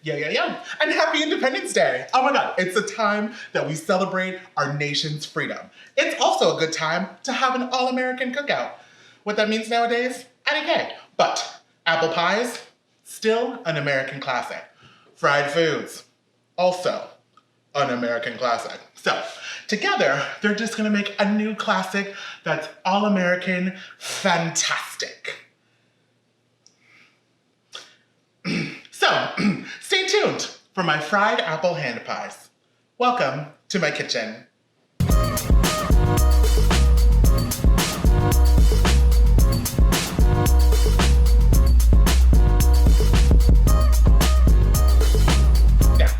Yeah. And happy Independence Day. Oh my God, it's a time that we celebrate our nation's freedom. It's also a good time to have an all-American cookout. What that means nowadays, IDK. But apple pies, still an American classic. Fried foods, also an American classic. So together, they're just gonna make a new classic that's all-American fantastic. So, stay tuned for my fried apple hand pies. Welcome to my kitchen. Now,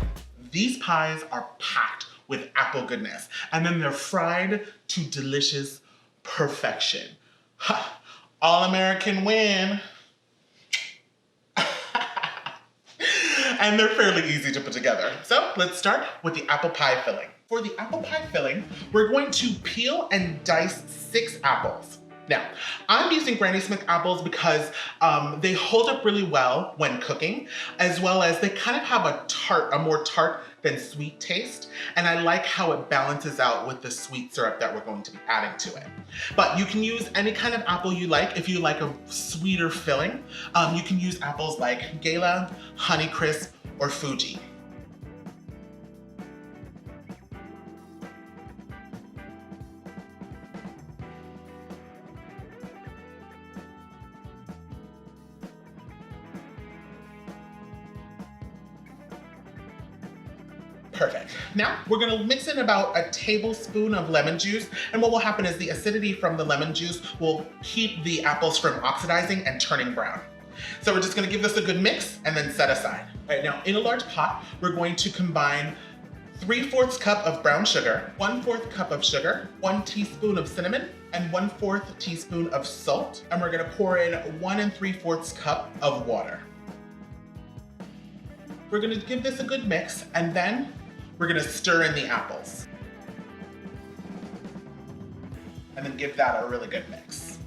these pies are packed with apple goodness, and then they're fried to delicious perfection. Ha! All-American win. And they're fairly easy to put together. So let's start with the apple pie filling. For the apple pie filling, we're going to peel and dice 6 apples. Now, I'm using Granny Smith apples because they hold up really well when cooking, as well as they kind of have a more tart than sweet taste, and I like how it balances out with the sweet syrup that we're going to be adding to it. But you can use any kind of apple you like. If you like a sweeter filling, you can use apples like Gala, Honeycrisp, or Fuji. Perfect. Now we're gonna mix in about a tablespoon of lemon juice, and what will happen is the acidity from the lemon juice will keep the apples from oxidizing and turning brown. So we're just gonna give this a good mix and then set aside. All right, now in a large pot, we're going to combine 3/4 cup of brown sugar, 1/4 cup of sugar, 1 teaspoon of cinnamon, and 1/4 teaspoon of salt. And we're gonna pour in 1 3/4 cup of water. We're gonna give this a good mix, and then we're gonna stir in the apples. And then give that a really good mix.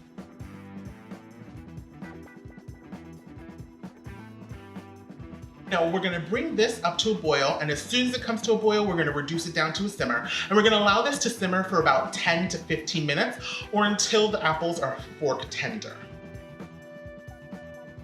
Now we're gonna bring this up to a boil, and as soon as it comes to a boil, we're gonna reduce it down to a simmer, and we're gonna allow this to simmer for about 10 to 15 minutes, or until the apples are fork tender.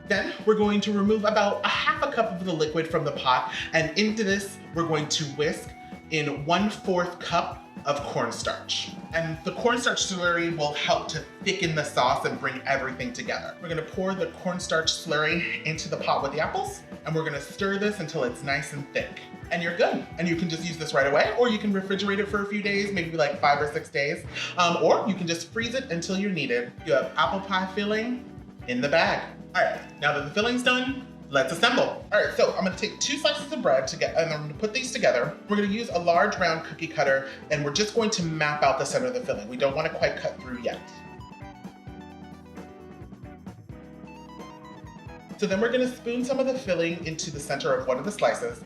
Then we're going to remove about 1/2 cup of the liquid from the pot, and into this, we're going to whisk in 1/4 cup of cornstarch. And the cornstarch slurry will help to thicken the sauce and bring everything together. We're gonna pour the cornstarch slurry into the pot with the apples, and we're gonna stir this until it's nice and thick. And you're good. And you can just use this right away, or you can refrigerate it for a few days, maybe like 5 or 6 days, or you can just freeze it until you're needed. You have apple pie filling in the bag. All right, now that the filling's done, let's assemble. All right, so I'm gonna take 2 slices of bread and I'm gonna put these together. We're gonna use a large round cookie cutter, and we're just going to map out the center of the filling. We don't wanna quite cut through yet. So then we're gonna spoon some of the filling into the center of one of the slices.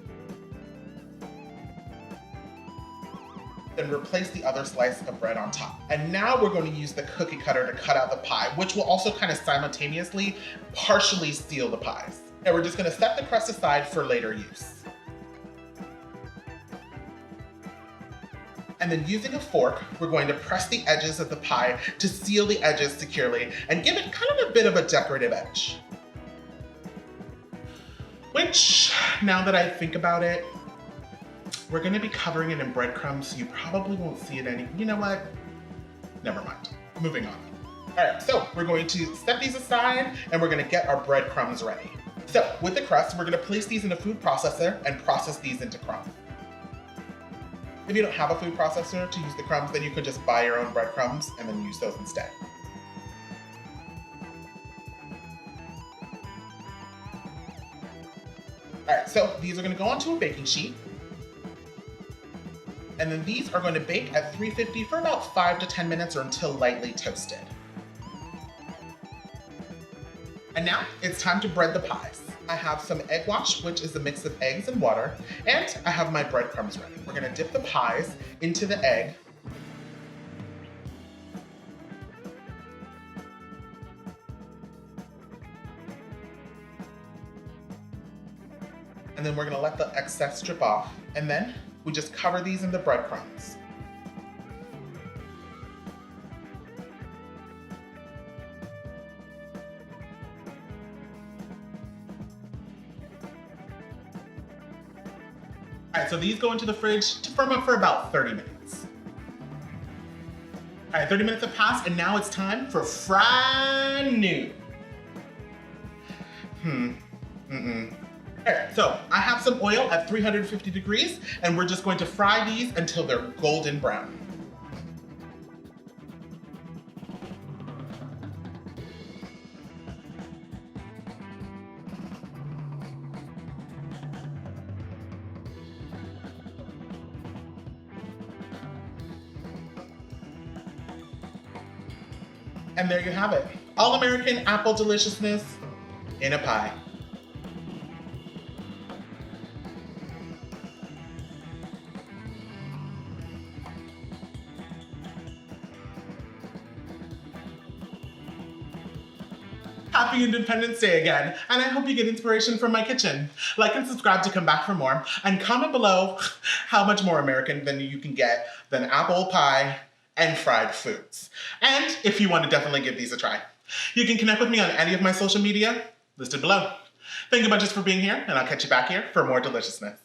Then replace the other slice of bread on top. And now we're going to use the cookie cutter to cut out the pie, which will also kind of simultaneously partially seal the pies. Now we're just gonna set the crust aside for later use. And then using a fork, we're going to press the edges of the pie to seal the edges securely and give it kind of a bit of a decorative edge. Which, now that I think about it, we're gonna be covering it in breadcrumbs, so you probably won't see it any. You know what? Never mind. Moving on. All right, so we're going to set these aside, and we're gonna get our breadcrumbs ready. So with the crust, we're gonna place these in a food processor and process these into crumbs. If you don't have a food processor to use the crumbs, then you could just buy your own breadcrumbs and then use those instead. All right, so these are gonna go onto a baking sheet. And then these are going to bake at 350 for about 5 to 10 minutes or until lightly toasted. And now it's time to bread the pies. I have some egg wash, which is a mix of eggs and water, and I have my breadcrumbs ready. We're gonna dip the pies into the egg. And and then we're gonna let the excess drip off. And then we just cover these in the breadcrumbs. All right, so these go into the fridge to firm up for about 30 minutes. All right, 30 minutes have passed, and now it's time for fry new. Okay, so I have some oil at 350 degrees, and we're just going to fry these until they're golden brown. And there you have it. All-American apple deliciousness in a pie. Happy Independence Day again, and I hope you get inspiration from my kitchen. Like and subscribe to come back for more, and comment below how much more American than you can get than apple pie and fried foods. And if you want to definitely give these a try. You can connect with me on any of my social media listed below. Thank you bunches for being here, and I'll catch you back here for more deliciousness.